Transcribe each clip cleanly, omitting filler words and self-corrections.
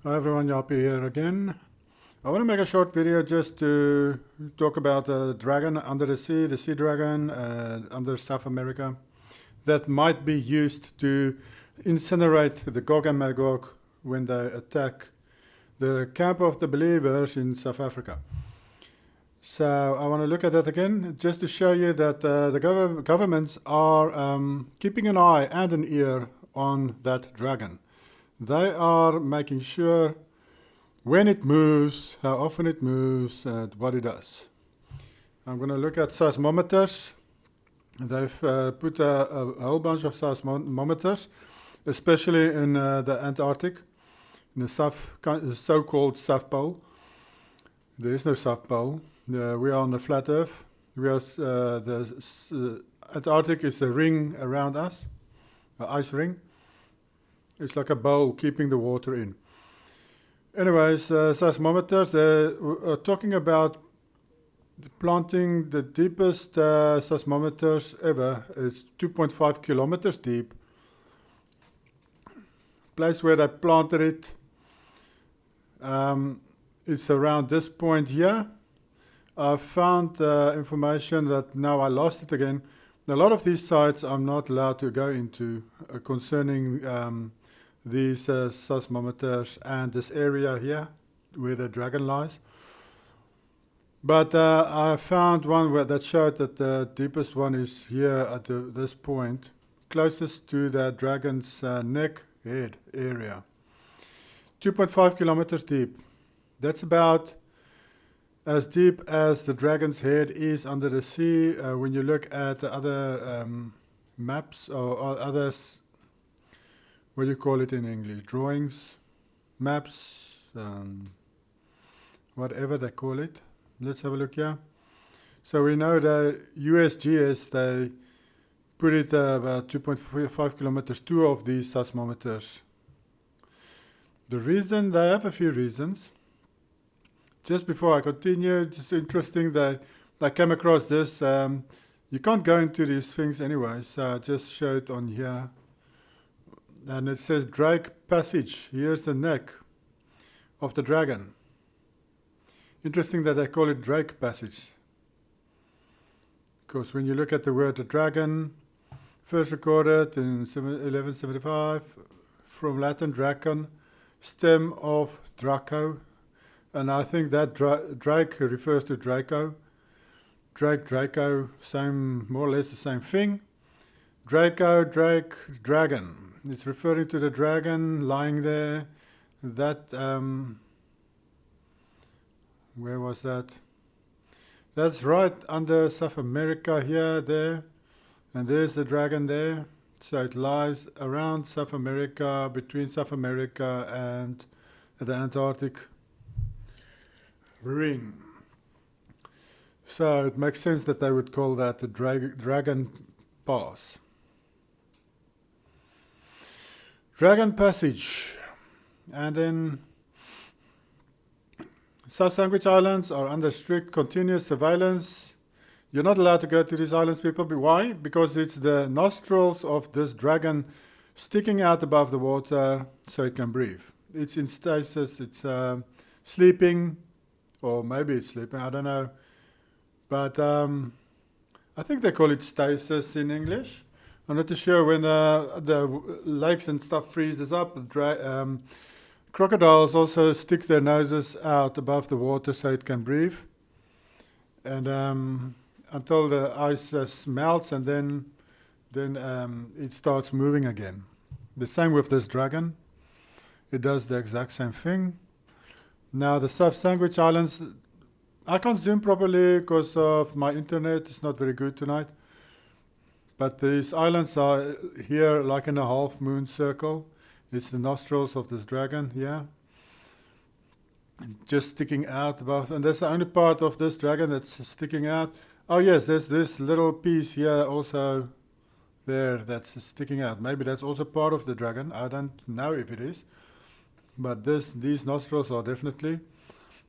Hi everyone, Yapi here again. I want to make a short video just to talk about the dragon under the sea dragon under South America that might be used to incinerate the Gog and Magog when they attack the camp of the believers in South Africa. So I want to look at that again just to show you that the governments are keeping an eye and an ear on that dragon. They are making sure when it moves, how often it moves, and what it does. I'm going to look at seismometers. They've put a whole bunch of seismometers, especially in the Antarctic, in the so-called South Pole. There is no South Pole. We are on the flat Earth. The Antarctic is a ring around us, an ice ring. It's like a bowl keeping the water in. Anyways, seismometers, they're talking about planting the deepest seismometers ever. It's 2.5 kilometers deep. Place where they planted it, it's around this point here. I found information that now I lost it again. A lot of these sites I'm not allowed to go into concerning these seismometers and this area here where the dragon lies. But I found one that showed that the deepest one is here at this point, closest to the dragon's neck head area. 2.5 kilometers deep. That's about as deep as the dragon's head is under the sea. When you look at other maps or others, what do you call it in English? Drawings, maps, whatever they call it. Let's have a look here. So we know the USGS, they put it about 2.5 kilometers, two of these seismometers. The reason, they have a few reasons. Just before I continue, it's interesting that I came across this. You can't go into these things anyway, so I just show it on here. And it says Drake Passage. Here's the neck of the dragon. Interesting that they call it Drake Passage. Because when you look at the word the dragon, first recorded in 1175, from Latin dracon, stem of Draco. And I think that Drake refers to Draco. Draco, same, more or less the same thing. Draco, Drake, dragon. It's referring to the dragon lying there. That, where was that? That's right under South America here, there. And there's the dragon there. So it lies around South America, between South America and the Antarctic ring. So it makes sense that they would call that the Dragon Pass. Dragon Passage. And then South Sandwich Islands are under strict continuous surveillance. You're not allowed to go to these islands, people. Why? Because it's the nostrils of this dragon sticking out above the water so it can breathe. It's in stasis, it's sleeping, or maybe it's sleeping, I don't know. But I think they call it stasis in English. I'm not too sure. When the lakes and stuff freezes up, crocodiles also stick their noses out above the water so it can breathe. And until the ice melts, and then it starts moving again. The same with this dragon. It does the exact same thing. Now the South Sandwich Islands, I can't zoom properly because of my internet. It's not very good tonight. But these islands are here like in a half moon circle. It's the nostrils of this dragon here. Just sticking out above. And that's the only part of this dragon that's sticking out. Oh yes, there's this little piece here also there that's sticking out. Maybe that's also part of the dragon. I don't know if it is. But these nostrils are definitely.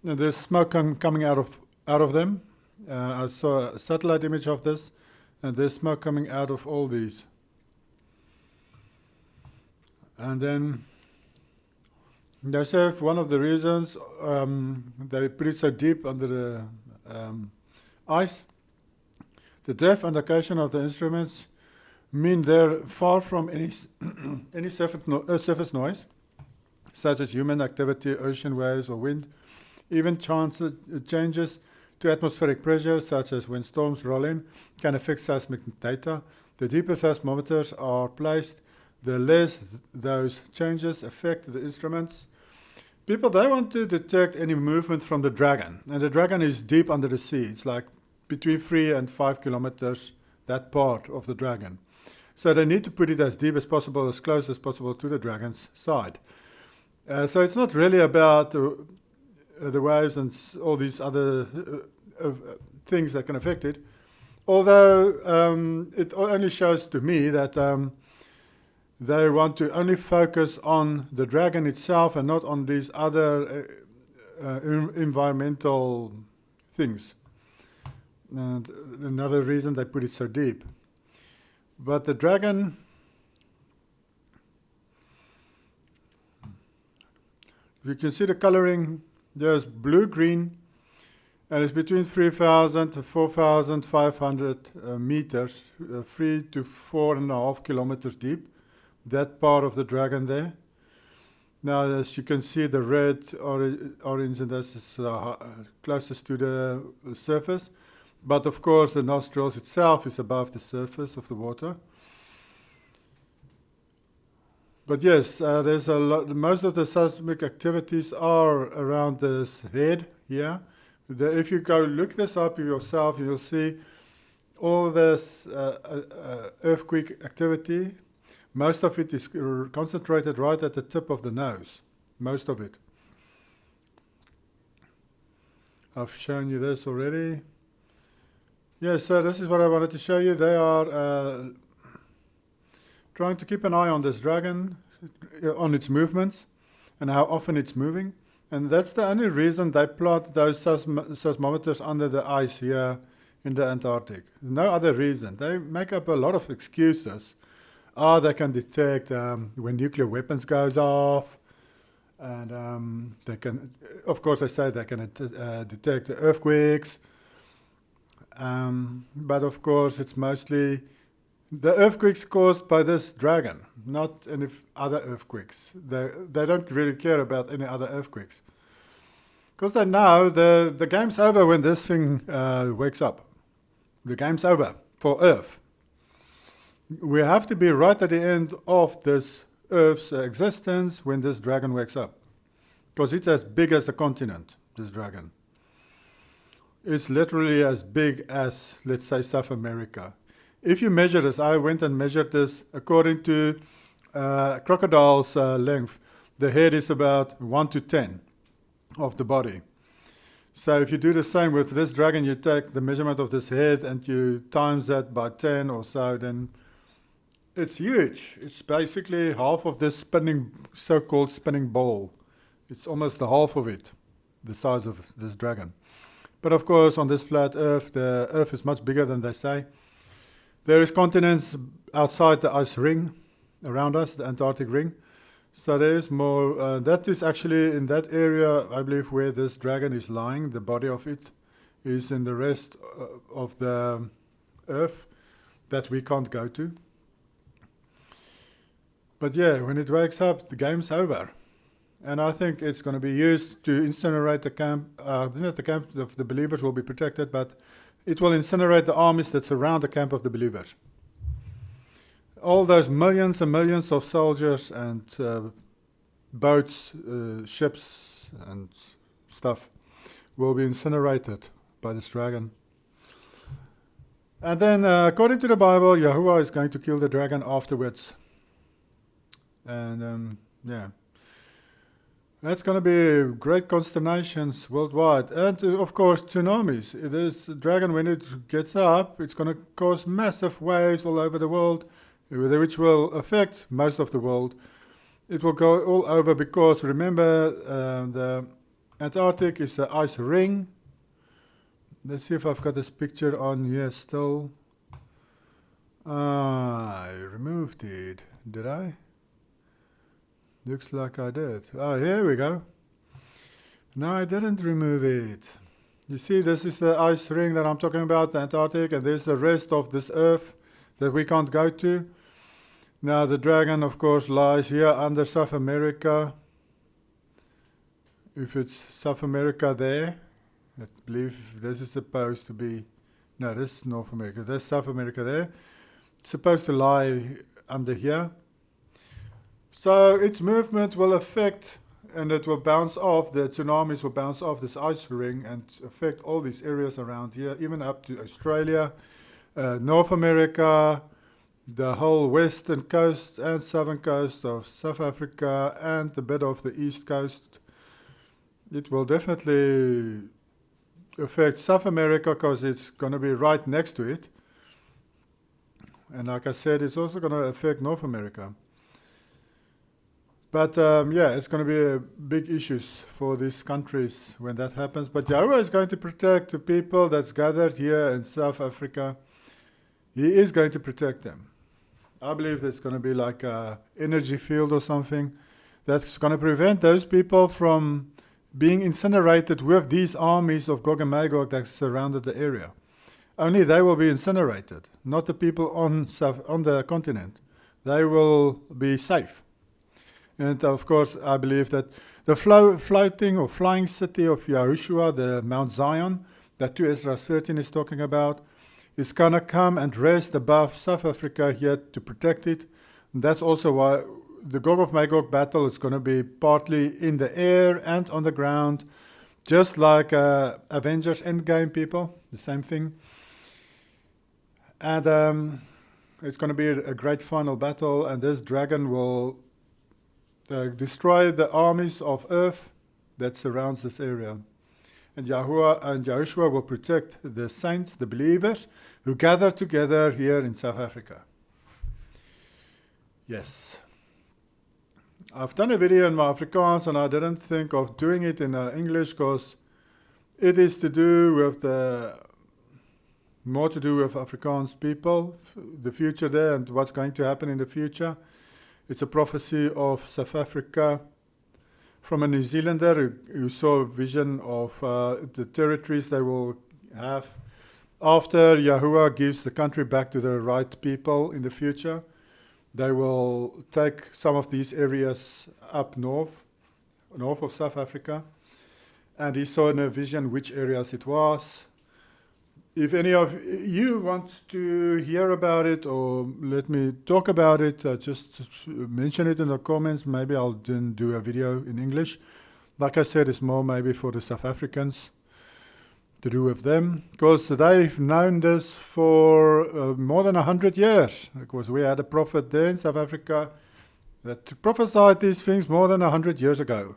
And there's smoke coming out of them. I saw a satellite image of this. And there's smoke coming out of all these. And then They say one of the reasons they put it so deep under the ice, the depth and location of the instruments mean they're far from any any surface noise, such as human activity, ocean waves, or wind. Even changes to atmospheric pressure, such as when storms roll in, can affect seismic data. The deeper seismometers are placed, the less those changes affect the instruments. People, they want to detect any movement from the Dragon. And the Dragon is deep under the sea. It's like between 3 and 5 kilometers, that part of the Dragon. So they need to put it as deep as possible, as close as possible to the Dragon's side. So it's not really about the waves and all these other things that can affect it. Although it only shows to me that they want to only focus on the Dragon itself and not on these other environmental things. And another reason they put it so deep. But the Dragon, if you can see the coloring, there's blue-green, and it's between 3,000 to 4,500 meters, 3 to 4.5 kilometers deep, that part of the Dragon there. Now, as you can see, the red, orange, and this is closest to the surface. But of course, the nostrils itself is above the surface of the water. But yes, there's a lot. Most of the seismic activities are around this head here. If you go look this up yourself, you'll see all this earthquake activity. Most of it is concentrated right at the tip of the nose. Most of it. I've shown you this already. Yes, so this is what I wanted to show you. They are trying to keep an eye on this Dragon, on its movements, and how often it's moving. And that's the only reason they plant those seismometers under the ice here in the Antarctic. No other reason. They make up a lot of excuses. They can detect when nuclear weapons goes off, and they can, of course, they say they can detect the earthquakes. But of course, it's mostly the earthquakes caused by this Dragon, not any other earthquakes. They don't really care about any other earthquakes. Because they know the game's over when this thing wakes up. The game's over for Earth. We have to be right at the end of this Earth's existence when this Dragon wakes up. Because it's as big as a continent, this Dragon. It's literally as big as, let's say, South America. If you measure this, I went and measured this according to crocodile's length. The head is about 1 to 10 of the body. So if you do the same with this Dragon, you take the measurement of this head and you times that by 10 or so, then it's huge. It's basically half of this so-called spinning ball. It's almost the half of it, the size of this Dragon. But of course, on this flat Earth, the Earth is much bigger than they say. There is continents outside the ice ring around us, the Antarctic ring. So there is more. That is actually in that area, I believe, where this Dragon is lying. The body of it is in the rest of the Earth that we can't go to. But yeah, when it wakes up, the game's over. And I think it's going to be used to incinerate the camp. The camp of the believers will be protected, but it will incinerate the armies that surround the camp of the believers. All those millions and millions of soldiers and boats, ships and stuff will be incinerated by this Dragon. And then, according to the Bible, Yahuwah is going to kill the Dragon afterwards. And yeah. That's going to be great consternations worldwide. And, of course, tsunamis. This Dragon, when it gets up, it's going to cause massive waves all over the world, which will affect most of the world. It will go all over because, remember, the Antarctic is an ice ring. Let's see if I've got this picture on here still. I removed it. Did I? Looks like I did. Oh, here we go. No, I didn't remove it. You see, this is the ice ring that I'm talking about, the Antarctic, and there's the rest of this Earth that we can't go to. Now, the dragon, of course, lies here under South America. If it's South America there, I believe this is supposed to be... No, this is North America. There's South America there. It's supposed to lie under here. So its movement will affect, and it will bounce off, the tsunamis will bounce off this ice ring and affect all these areas around here, even up to Australia, North America, the whole western coast and southern coast of South Africa, and a bit of the east coast. It will definitely affect South America because it's going to be right next to it. And like I said, it's also going to affect North America. But yeah, it's going to be a big issues for these countries when that happens. But Yahweh is going to protect the people that's gathered here in South Africa. He is going to protect them. I believe there's going to be like an energy field or something that's going to prevent those people from being incinerated with these armies of Gog and Magog that surrounded the area. Only they will be incinerated, not the people on the continent. They will be safe. And of course, I believe that the floating or flying city of Yahushua, the Mount Zion, that 2 Ezra 13 is talking about, is going to come and rest above South Africa here to protect it. And that's also why the Gog of Magog battle is going to be partly in the air and on the ground, just like Avengers Endgame, people, the same thing. And it's going to be a great final battle, and this dragon will destroy the armies of earth that surrounds this area. And Yahushua will protect the saints, the believers, who gather together here in South Africa. Yes. I've done a video in my Afrikaans, and I didn't think of doing it in English because it is to do with more to do with Afrikaans people, the future there and what's going to happen in the future. It's a prophecy of South Africa from a New Zealander who saw a vision of the territories they will have after Yahuwah gives the country back to the right people in the future. They will take some of these areas up north of South Africa. And he saw in a vision which areas it was. If any of you want to hear about it or let me talk about it, just mention it in the comments. Maybe I'll then do a video in English. Like I said, it's more maybe for the South Africans to do with them, because they've known this for more than 100 years. Because we had a prophet there in South Africa that prophesied these things more than 100 years ago.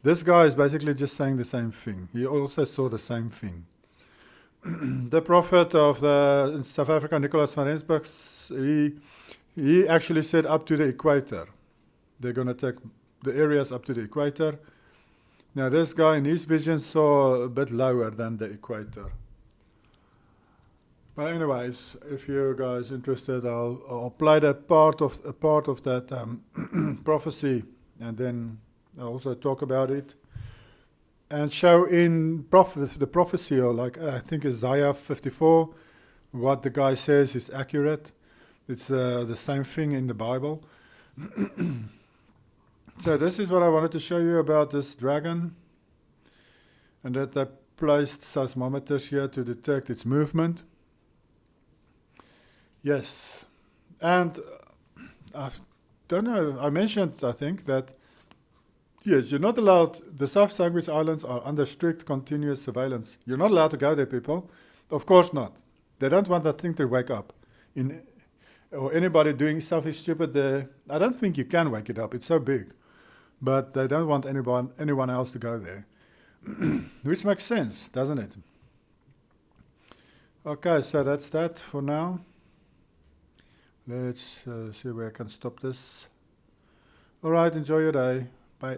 This guy is basically just saying the same thing. He also saw the same thing. The prophet of the South Africa, Nicholas van Rensburg, he actually said up to the equator. They're going to take the areas up to the equator. Now this guy in his vision saw a bit lower than the equator. But anyways, if you guys are interested, I'll play that part of that prophecy, and then I'll also talk about it. And show in the prophecy, or like I think Isaiah 54, what the guy says is accurate. It's the same thing in the Bible. So this is what I wanted to show you about this dragon. And that they placed seismometers here to detect its movement. Yes. And I don't know, I mentioned, I think, that yes, you're not allowed, the South Sandwich Islands are under strict continuous surveillance. You're not allowed to go there, people. Of course not. They don't want that thing to wake up. Or anybody doing something stupid there, I don't think you can wake it up. It's so big. But they don't want anyone else to go there. Which makes sense, doesn't it? Okay, so that's that for now. Let's see where I can stop this. All right, enjoy your day. Bye.